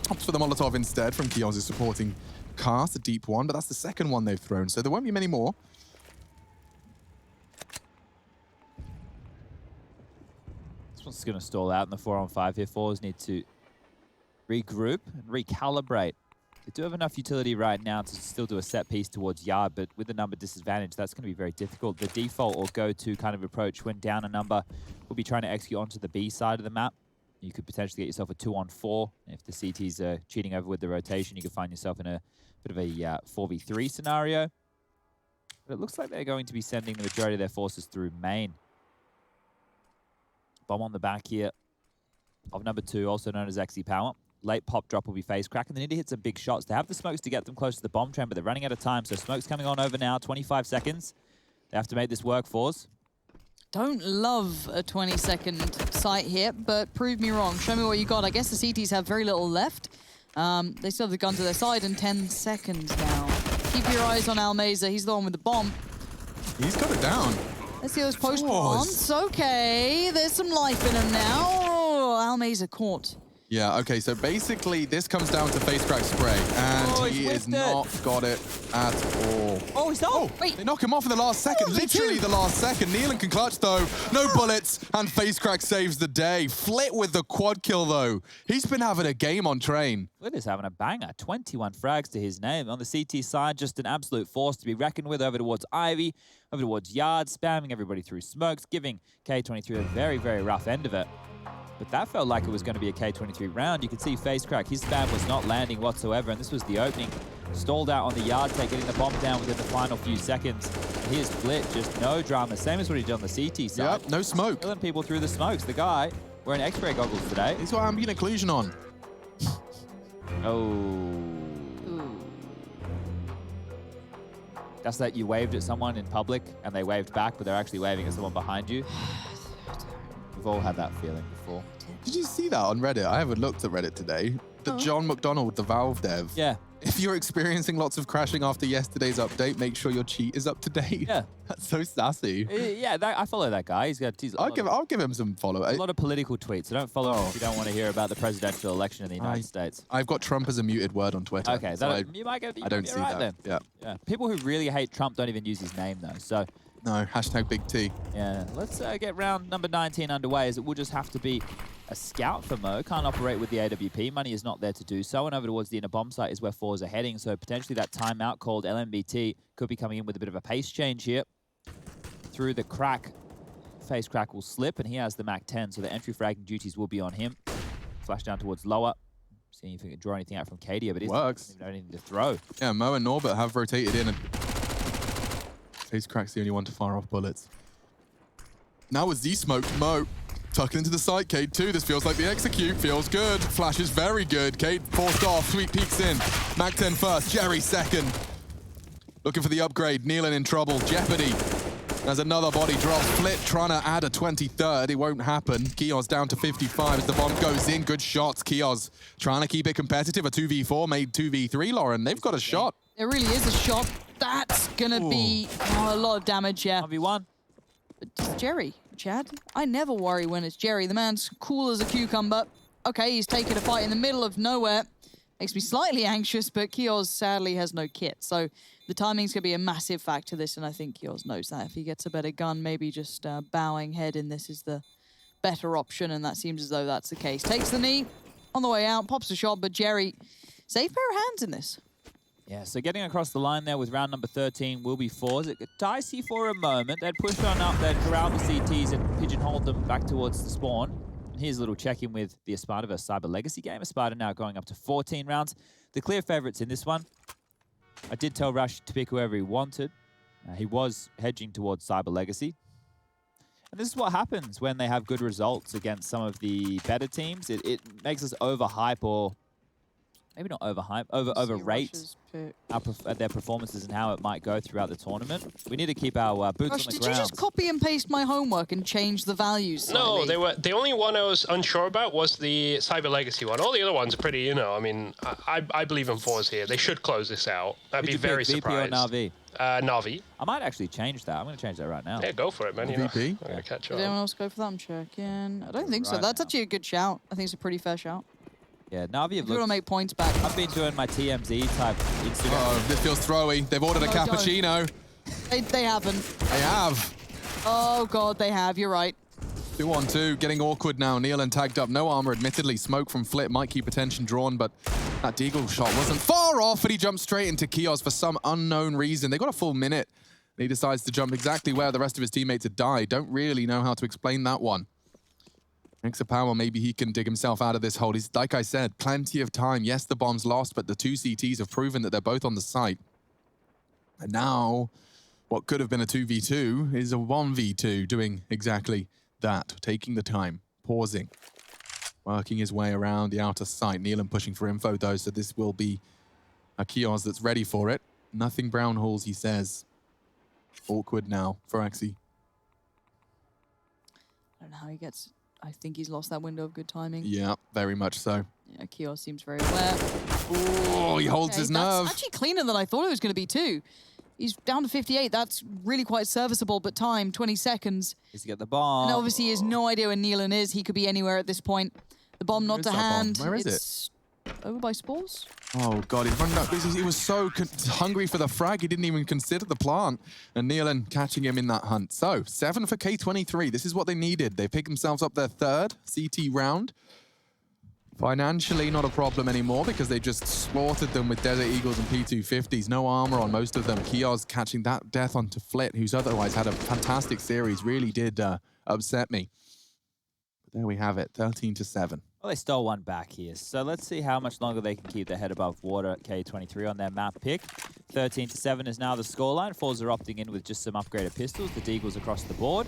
Opts for the Molotov instead from Kios' supporting cast, a deep one, but that's the second one they've thrown, so there won't be many more. This one's going to stall out in the 4-on-5 here. forZe need to regroup and recalibrate. They do have enough utility right now to still do a set piece towards yard, but with the number disadvantage, that's going to be very difficult. The default or go-to kind of approach when down a number will be trying to execute onto the B side of the map. You could potentially get yourself a 2-on-4. If the CTs are cheating over with the rotation, you could find yourself in a bit of a 4v3 scenario. But it looks like they're going to be sending the majority of their forces through main. Bomb on the back here of number 2, also known as XE Power. Late pop drop will be face crack, and they need to hit some big shots. They have the smokes to get them close to the bomb trend, but they're running out of time, so smoke's coming on over now, 25 seconds. They have to make this work, forZe. Don't love a 20-second sight here, but prove me wrong. Show me what you got. I guess the CTs have very little left. They still have the gun to their side in 10 seconds now. Keep your eyes on Almeza. He's the one with the bomb. He's got it down. Let's see those post Force. ones. Okay, there's some life in him now. Oh, Almeza caught. Yeah, okay, so basically this comes down to face crack spray, and Oh, he he's is whiffed it. not got it at all. Oh, he's not! Wait. They knock him off in the last second, Oh, they literally do. the last second. Nealon can clutch though, no bullets, and face crack saves the day. Flit with the quad kill though. He's been having a game on train. Flint is having a banger. 21 frags to his name. On the CT side, just an absolute force to be reckoned with over towards Ivy, over towards Yard, spamming everybody through smokes, giving K23 a very, very rough end of it. But that felt like it was going to be a K23 round. You could see face crack. His spam was not landing whatsoever, and this was the opening. Stalled out on the yard take, getting the bomb down within the final few seconds. And here's Flit, just no drama. Same as what he did on the CT side. Yep, no smoke. Killing people through the smokes. The guy wearing X-ray goggles today. He's got ambient occlusion on. Oh. Ooh. That's that you waved at someone in public and they waved back, but they're actually waving at someone behind you. We've all had that feeling before. Did you see that on Reddit? I haven't looked at Reddit today. The John McDonald, the Valve dev. Yeah. If you're experiencing lots of crashing after yesterday's update, make sure your cheat is up to date. Yeah. That's so sassy. Yeah, I follow that guy. He's got I'll give him some follow. a lot of political tweets. So don't follow him if you don't want to hear about the presidential election in the United States. I've got Trump as a muted word on Twitter. Okay, so you might get. I don't see right that. then. Yeah. People who really hate Trump don't even use his name though. So No, hashtag Big T. yeah, let's get round number 19 underway. As it will just have to be a scout for Mo. Can't operate with the AWP. Money is not there to do so. And over towards the inner bomb site is where forZe are heading. So potentially that timeout called LMBT could be coming in with a bit of a pace change here. Through the crack, face crack will slip, and he has the MAC-10, so the entry fragging duties will be on him. Flash down towards lower. Seeing if he can draw anything out from Kadia, but he Works. doesn't even know anything to throw. Yeah, Mo and Norbert have rotated in, and Face Crack's the only one to fire off bullets. Now with Z-Smoke, Mo tucking into the site. K2, this feels like the execute. Feels good. Flash is very good. Cade forced off. Sweet peeks in. MAC-10 first. Jerry second. Looking for the upgrade. Nealon in trouble. Jeopardy. There's another body drop. Flit trying to add a 23rd. It won't happen. Kios down to 55 as the bomb goes in. Good shots. Kios trying to keep it competitive. A 2v4 made 2v3, Lauren. They've got a shot. There really is a shot. That's gonna be a lot of damage, yeah. 1v1. But it's Jerry, Chad. I never worry when it's Jerry. The man's cool as a cucumber. Okay, he's taking a fight in the middle of nowhere. Makes me slightly anxious, but Kioz sadly has no kit. So the timing's going to be a massive factor to this, and I think Kioz knows that. If he gets a better gun, maybe just bowing head in this is the better option, and that seems as though that's the case. Takes the knee on the way out, pops a shot, but Jerry, safe pair of hands in this. Yeah, so getting across the line there with round number 13 will be forZe. It got dicey for a moment. They'd pushed on up, they'd corralled the CTs and pigeonholed them back towards the spawn. Here's a little check-in with the Espada vs Cyber Legacy game. Espada now going up to 14 rounds. The clear favourites in this one. I did tell Rush to pick whoever he wanted. He was hedging towards Cyber Legacy. And this is what happens when they have good results against some of the better teams. It makes us overhype, or maybe not overhype, overrate their performances and how it might go throughout the tournament. We need to keep our boots Rush, on the did ground. you just copy and paste my homework and change the values slightly? No, the only one I was unsure about was the Cyber Legacy one. All the other ones are pretty, you know, I mean, I believe in forZe here. They should close this out. I'd be very surprised. VP or Na'Vi? Na'Vi. I might actually change that. I'm going to change that right now. Yeah, go for it, man. You know, VP? I'm gonna catch Did you anyone up. else go for that? I'm checking. I don't think so. Right That's now. actually a good shout. I think it's a pretty fair shout. Yeah, Na'Vi If have you want to looked... make points back. I've been doing my TMZ type Instagram. Oh, this feels throwy. They've ordered a No, don't. cappuccino. They haven't. They have. Oh, God, they have. You're right. 2-on-2, getting awkward now. Nealon tagged up, no armor, admittedly. Smoke from Flip might keep attention drawn, but that Deagle shot wasn't far off, and he jumped straight into Kioz for some unknown reason. They got a full minute, and he decides to jump exactly where the rest of his teammates had died. Don't really know how to explain that one. Extra power, maybe he can dig himself out of this hole. He's, like I said, plenty of time. Yes, the bomb's lost, but the two CTs have proven that they're both on the site. And now, what could have been a 2v2 is a 1v2 doing exactly that, taking the time, pausing, working his way around the outer site. Nealon pushing for info, though, so this will be a Kioz that's ready for it. Nothing brown halls, he says. Awkward now for Axie. I don't know how he gets... I think he's lost that window of good timing. Yeah, very much so. Yeah, Kioz seems very aware. Oh, he holds his nerve. That's actually cleaner than I thought it was going to be, too. He's down to 58. That's really quite serviceable, but time, 20 seconds. He's to get the bomb. And obviously he has no idea where Nealon is. He could be anywhere at this point. The bomb not Where is to that bomb? hand. Where is it's over by Spores. Oh, God, he's running up. He was so hungry for the frag, he didn't even consider the plant. And Nealon catching him in that hunt. So, 7 for K23. This is what they needed. They picked themselves up their third CT round. Financially, not a problem anymore because they just slaughtered them with Desert Eagles and P250s. No armor on most of them. Kioz catching that death onto Flit, who's otherwise had a fantastic series. Really did upset me. But there we have it, 13-7. Well, they stole one back here, so let's see how much longer they can keep their head above water at K23 on their map pick. 13-7 is now the scoreline. forZe are opting in with just some upgraded pistols. The Deagles across the board.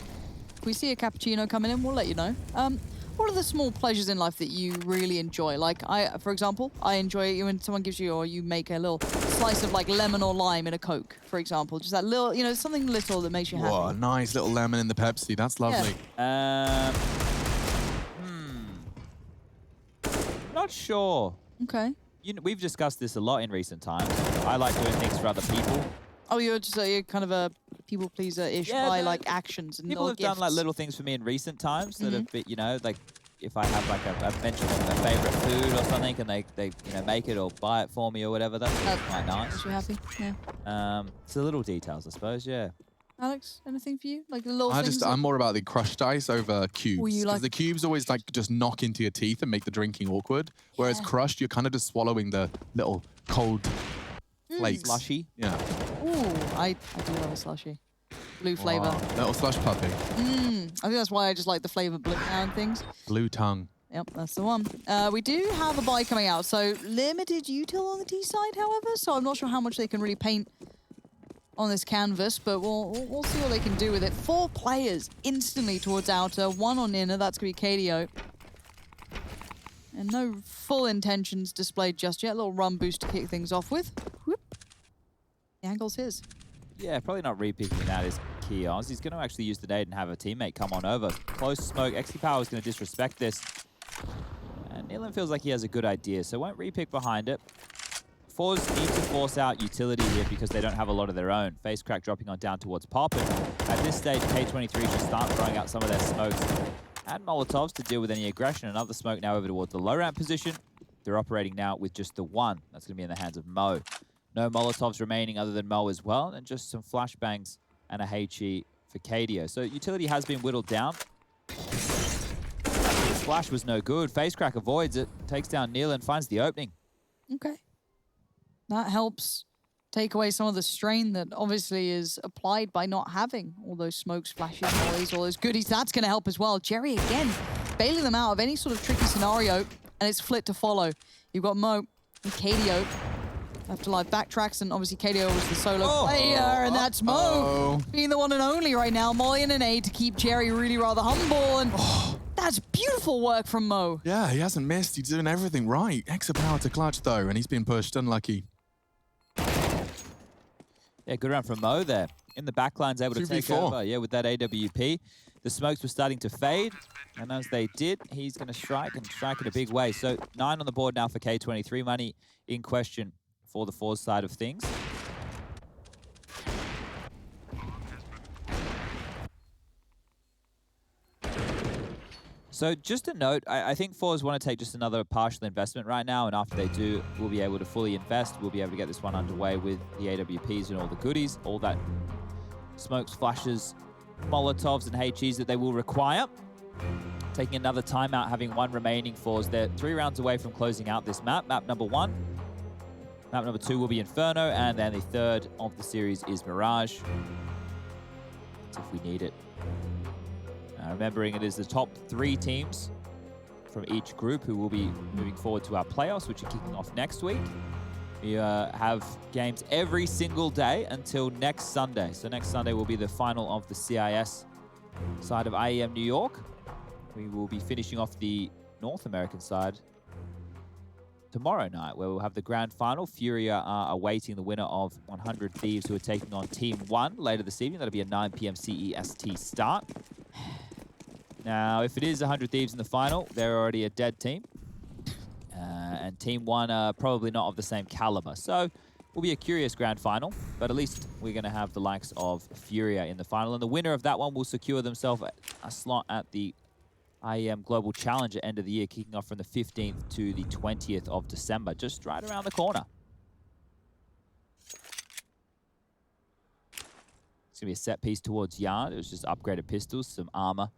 If we see a cappuccino coming in, we'll let you know. What are the small pleasures in life that you really enjoy? Like, for example, I enjoy when someone gives you, or you make a little slice of like lemon or lime in a Coke, for example. Just that little, you know, something little that makes you happy. Whoa, nice little lemon in the Pepsi. That's lovely. Not sure. Okay. You know, we've discussed this a lot in recent times. I like doing things for other people. Oh, you're just you're kind of a people pleaser-ish by like actions and People or have gifts. done like little things for me in recent times that have been, you know, like if I have like a mention of a favorite food or something, and they you know make it or buy it for me or whatever. That's quite nice. Makes you happy. Yeah. It's the little details, I suppose. Yeah. Alex, anything for you? Like the little things. I'm more about the crushed ice over cubes. Oh, you Because like- the cubes always like just knock into your teeth and make the drinking awkward. Whereas crushed, you're kind of just swallowing the little cold flakes. Slushy. Yeah. Ooh, I do love a slushy. Blue flavor. Wow. Little slush puppy. I think that's why I just like the flavor blue now and things. Blue tongue. Yep, that's the one. We do have a buy coming out, so limited util on the T side, however, so I'm not sure how much they can really paint on this canvas, but we'll see what they can do with it. 4 players instantly towards outer, 1 on inner, that's going to be KDO. And no full intentions displayed just yet. A little run boost to kick things off with. Whoop. The angle's his. Yeah, probably not re-picking that is Kioz. He's going to actually use the nade and have a teammate come on over. Close smoke. XP Power is going to disrespect this. And Nealon feels like he has a good idea, so won't re-pick behind it. forZe need to force out utility here because they don't have a lot of their own. FaceCrack dropping on down towards Pop. And at this stage, K23 should start throwing out some of their smokes and Molotovs to deal with any aggression. Another smoke now over towards the low ramp position. They're operating now with just the one. That's going to be in the hands of Mo. No Molotovs remaining other than Mo as well. And just some flashbangs and a HE for KDO. So utility has been whittled down. Splash was no good. FaceCrack avoids it, takes down Neil and finds the opening. Okay. That helps take away some of the strain that obviously is applied by not having all those smokes, flashes, mollies, all those goodies. That's going to help as well. Jerry, again, bailing them out of any sort of tricky scenario, and it's Flit to follow. You've got Mo and KDO. Left alive backtracks, and obviously KDO was the solo player, and that's Mo being the one and only right now. Molly and an A to keep Jerry really rather humble, and that's beautiful work from Mo. Yeah, he hasn't missed. He's doing everything right. Extra power to clutch, though, and he's been pushed. Unlucky. Yeah, good round from Mo there. In the backline's able to take 2v4. over, yeah, with that AWP. The smokes were starting to fade, and as they did, he's going to strike and strike in a big way. So 9 on the board now for K23. Money in question for the forZe side of things. So just a note, I think forZe want to take just another partial investment right now, and after they do, we'll be able to fully invest. We'll be able to get this one underway with the AWPs and all the goodies, all that smokes, flashes, Molotovs, and HEs that they will require. Taking another timeout, having one remaining forZe. They're 3 rounds away from closing out this map. Map number 1. Map number 2 will be Inferno, and then the third of the series is Mirage. That's if we need it. Remembering it is the top 3 teams from each group who will be moving forward to our playoffs, which are kicking off next week. We have games every single day until next Sunday. So next Sunday will be the final of the CIS side of IEM New York. We will be finishing off the North American side tomorrow night, where we'll have the grand final. Furia are awaiting the winner of 100 Thieves, who are taking on Team 1 later this evening. That'll be a 9 p.m. CEST start. Now, if it is 100 Thieves in the final, they're already a dead team. And Team 1 are probably not of the same caliber. So, will be a curious grand final, but at least we're going to have the likes of Furia in the final. And the winner of that one will secure themselves a slot at the IEM Global Challenge at end of the year, kicking off from the 15th to the 20th of December, just right around the corner. It's going to be a set piece towards Yard. It was just upgraded pistols, some armor.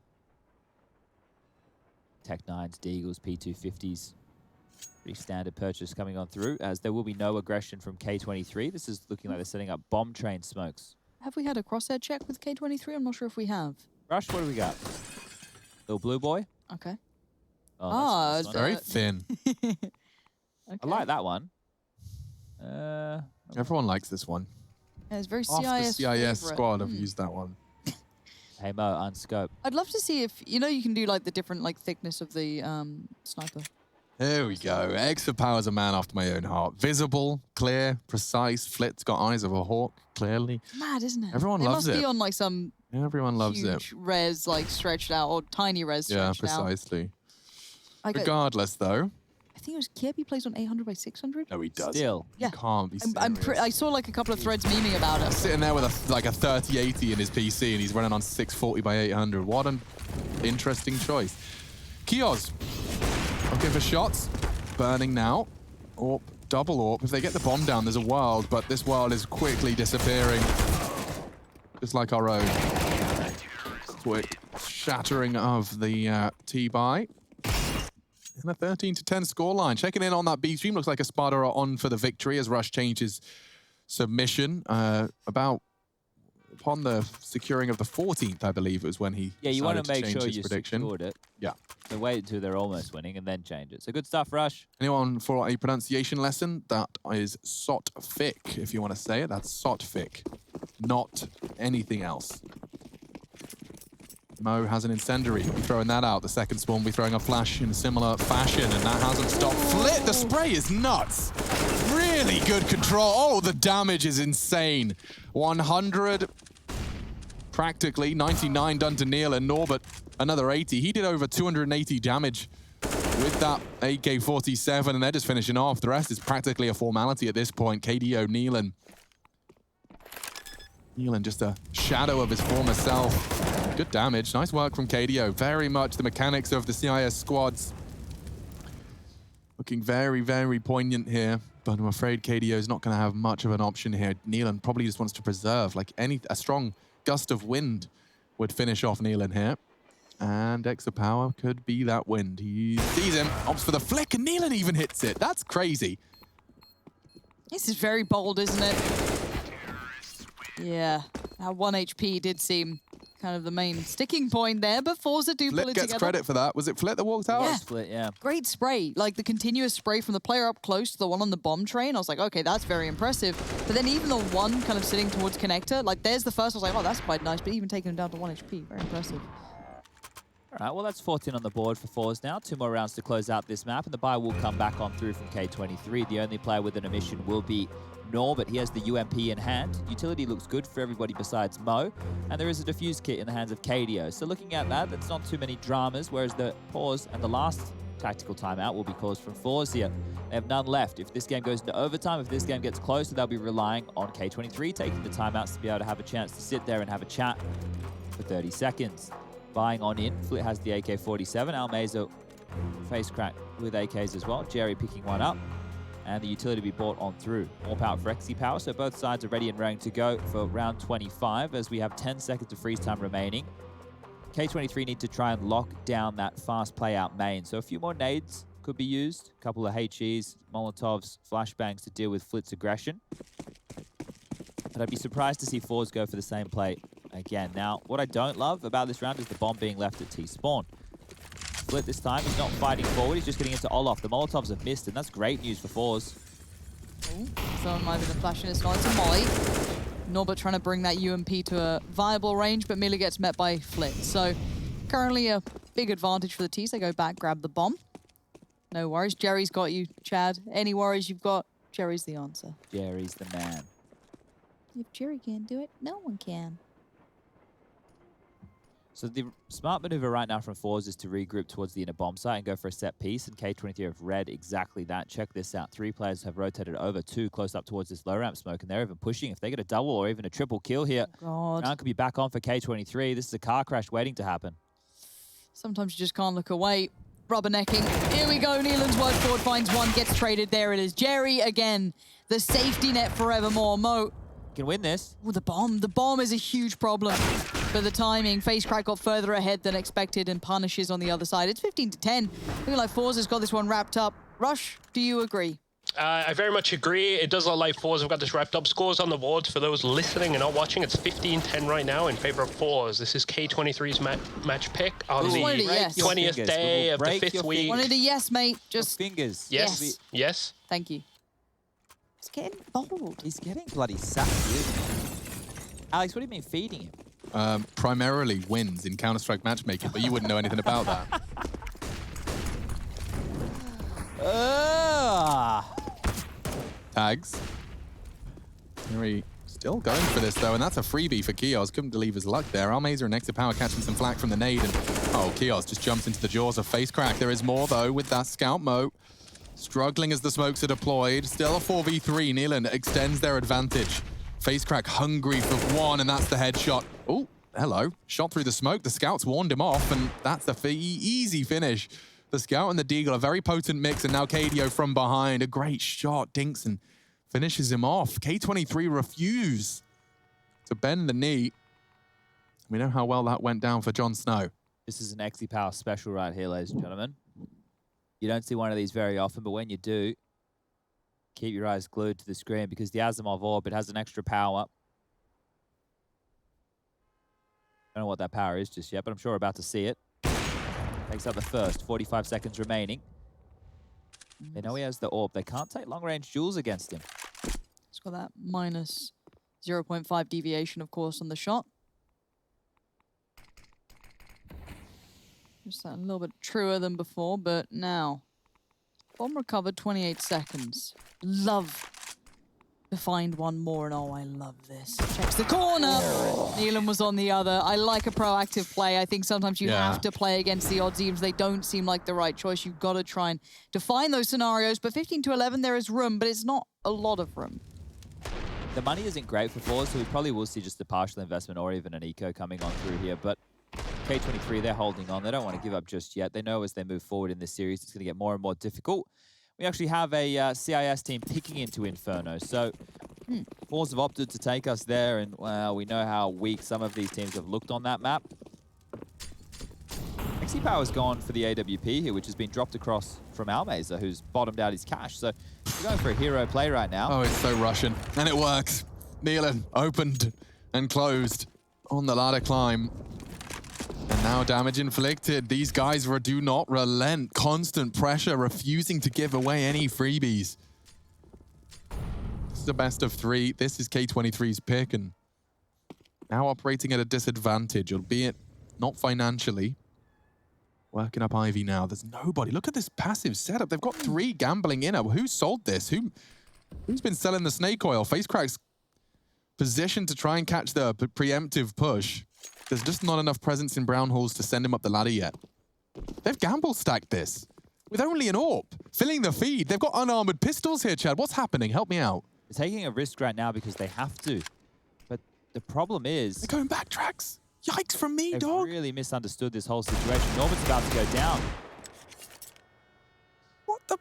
Tech 9s, Deagles, P250s. Pretty standard purchase coming on through, as there will be no aggression from K23. This is looking like they're setting up bomb train smokes. Have we had a crosshair check with K23? I'm not sure if we have. Rush, what do we got? Little blue boy? Okay. Oh, that's a nice one. Very thin. Okay. I like that one. Everyone likes this one. Yeah, it's very Half the CIS CIS favorite. squad have used that one. Hey Mo, unscope. I'd love to see if, you know, you can do like the different like thickness of the sniper. There we go. Extra power's a man after my own heart. Visible, clear, precise. Flit's got eyes of a hawk, clearly. Mad, isn't it? Everyone loves It must it. be on like some Everyone loves it. huge res like stretched out, or tiny res Yeah, stretched out. precisely. Like, Regardless, though. I think it was Kirby plays on 800 by 600. No, he does. Still. Yeah. You can't be I serious. saw like a couple of threads memeing about it. Sitting there with a 3080 in his PC, and he's running on 640 by 800. What an interesting choice. Kios, looking for shots. Burning now. Orp, double Orp. If they get the bomb down, there's a world, but this world is quickly disappearing. Just like our own. Quick shattering of the T-buy. And a 13-10 scoreline. Checking in on that B stream. Looks like a Sparta are on for the victory as Rush changes submission. Upon the securing of the 14th, I believe it was when he Yeah, you want to decided make change sure his you prediction. secured it. Yeah. So wait until they're almost winning and then change it. So good stuff, Rush. Anyone for a pronunciation lesson? That is Sotfik, if you want to say it. That's Sotfik, not anything else. Mo has an incendiary. We're throwing that out. The second spawn will be throwing a flash in a similar fashion, and that hasn't stopped. Flit, the spray is nuts. Really good control. Oh, the damage is insane. 100, practically. 99 done to Neil, and Norbert, another 80. He did over 280 damage with that AK-47, and they're just finishing off. The rest is practically a formality at this point. KDO, Neelan. Neelan, just a shadow of his former self. Good damage. Nice work from KDO. Very much the mechanics of the CIS squads. Looking very, very poignant here, but I'm afraid KDO is not going to have much of an option here. Neelan probably just wants to preserve, like a strong gust of wind would finish off Neelan here. And Extra Power could be that wind. He sees him, opts for the flick, and Neelan even hits it. That's crazy. This is very bold, isn't it? Yeah, that 1 HP did seem kind of the main sticking point there, but forZe do pull Flit it gets together. credit for that. Was it Flit that walked out? Yeah. Split, yeah. Great spray, like the continuous spray from the player up close to the one on the bomb train. I was like, okay, that's very impressive. But then even the one kind of sitting towards connector, like there's the first, I was like, oh, that's quite nice, but even taking him down to 1 HP, very impressive. All right, well, that's 14 on the board for forZe now. 2 more rounds to close out this map, and the buy will come back on through from K23. The only player with an omission will be Nor, but he has the UMP in hand. Utility looks good for everybody besides Mo, and there is a defuse kit in the hands of KDO. So looking at that, that's not too many dramas, whereas the pause and the last tactical timeout will be caused from forZe here. They have none left. If this game goes into overtime, if this game gets closer, they'll be relying on K23 taking the timeouts to be able to have a chance to sit there and have a chat for 30 seconds. Buying on in, Flit has the AK-47, Almeza face crack with AKs as well, Jerry picking one up, and the utility be bought on through. More power for Exi Power, so both sides are ready and raring to go for round 25 as we have 10 seconds of freeze time remaining. K23 need to try and lock down that fast play out main, so a few more nades could be used, a couple of HEs, Molotovs, flashbangs to deal with Flit's aggression. But I'd be surprised to see forZe go for the same play again. Now, what I don't love about this round is the bomb being left at T-spawn. Flit this time, he's not fighting forward, he's just getting into Olaf. The Molotovs have missed, and that's great news for forZe. Ooh, someone might be the flash in this one. It's a molly. Norbert trying to bring that UMP to a viable range, but merely gets met by Flit. So currently a big advantage for the T's. They go back, grab the bomb. No worries. Jerry's got you, Chad. Any worries you've got, Jerry's the answer. Jerry's the man. If Jerry can't do it, no one can. So the smart maneuver right now from forZe is to regroup towards the inner bomb site and go for a set piece, and K23 have read exactly that. Check this out. 3 players have rotated over, 2 close up towards this low ramp smoke, and they're even pushing. If they get a double or even a triple kill here, God. round could be back on for K23. This is a car crash waiting to happen. Sometimes you just can't look away. Rubbernecking. Here we go. Neelan's word forward finds one, gets traded. There it is. Jerry again. The safety net forevermore. Mo. Can win this. Ooh, the bomb. The bomb is a huge problem. But the timing, Face Crack got further ahead than expected and punishes on the other side. It's 15-10. Looking like forZe has got this one wrapped up. Rush, do you agree? I very much agree. It does look like forZe have got this wrapped up. Scores on the board for those listening and not watching. It's 15-10 right now in favor of forZe. This is K23's match pick on the yes. 20th day of the 5th week. Wanted a yes, mate. Just Fingers. Yes. Yes. thank you. It's getting bold. He's getting bloody sacked, isn't he? Alex, what do you mean feeding him? Primarily wins in Counter-Strike matchmaking, but you wouldn't know anything about that. Tags. Very still going for this, though, and that's a freebie for Kios. Couldn't believe his luck there. Almeza and Extra Power catching some flack from the nade, and oh, Kios just jumps into the jaws of Face Crack. There is more, though, with that scout Mo. Struggling as the smokes are deployed. Still a 4v3. Neelan extends their advantage. Face Crack hungry for one, and that's the headshot. Oh, hello. Shot through the smoke. The scouts warned him off, and that's the easy finish. The scout and the deagle, a very potent mix, and now KDO from behind. A great shot. Dinks and finishes him off. K23 refuse to bend the knee. We know how well that went down for Jon Snow. This is an Exi Power special right here, ladies and gentlemen. You don't see one of these very often, but when you do, keep your eyes glued to the screen because the Asimov orb, it has an extra power. Don't know what that power is just yet, but I'm sure we're about to see it. Takes out the first, 45 seconds remaining. They know he has the orb. They can't take long-range duels against him. It's got that minus 0.5 deviation, of course, on the shot. Just that a little bit truer than before, but now. Bomb recovered, 28 seconds. Love to find one more, and oh, I love this. Checks the corner. Neelan was on the other. I like a proactive play. I think sometimes you have to play against the odds, even if they don't seem like the right choice. You've got to try and define those scenarios. But 15 to 11, there is room, but it's not a lot of room. The money isn't great for forZe, so we probably will see just a partial investment or even an eco coming on through here. But K23, they're holding on. They don't want to give up just yet. They know as they move forward in this series, it's going to get more and more difficult. We actually have a CIS team picking into Inferno. So forZe have opted to take us there, and well, we know how weak some of these teams have looked on that map. XC Power's gone for the AWP here, which has been dropped across from Almeza, who's bottomed out his cash. So we're going for a hero play right now. Oh, it's so Russian. And it works. Neelan opened and closed on the ladder climb. And now damage inflicted. These guys do not relent. Constant pressure, refusing to give away any freebies. This is a best of 3. This is K23's pick, and now operating at a disadvantage, albeit not financially. Working up Ivy now. There's nobody. Look at this passive setup. They've got 3 gambling in. Who sold this? Who's been selling the snake oil? FaceCrack's positioned to try and catch the preemptive push. There's just not enough presence in Brown Halls to send him up the ladder yet. They've gamble stacked this with only an AWP, filling the feed. They've got unarmored pistols here, Chad. What's happening? Help me out. They're taking a risk right now because they have to. But the problem is... They're going back tracks. Yikes from me, they've dog. Really misunderstood this whole situation. Norman's about to go down. What the...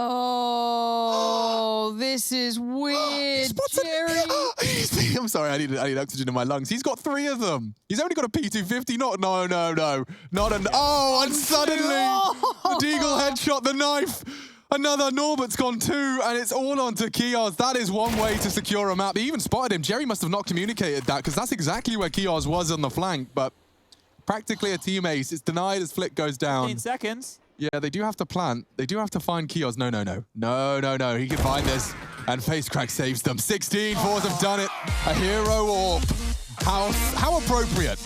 Oh, this is weird, Jerry. I'm sorry, I need oxygen in my lungs. He's got 3 of them. He's only got a P250. No. Not an... Oh, and suddenly the Deagle headshot, the knife. Another Norbert's gone 2, and it's all on to Kios. That is one way to secure a map. He even spotted him. Jerry must have not communicated that, because that's exactly where Kios was on the flank, but practically a team ace. It's denied as Flick goes down. 15 seconds. Yeah, they do have to plant. They do have to find Kios. No. He can find this. And FaceCrack saves them. 16, forZe have done it. A hero AWP. How appropriate.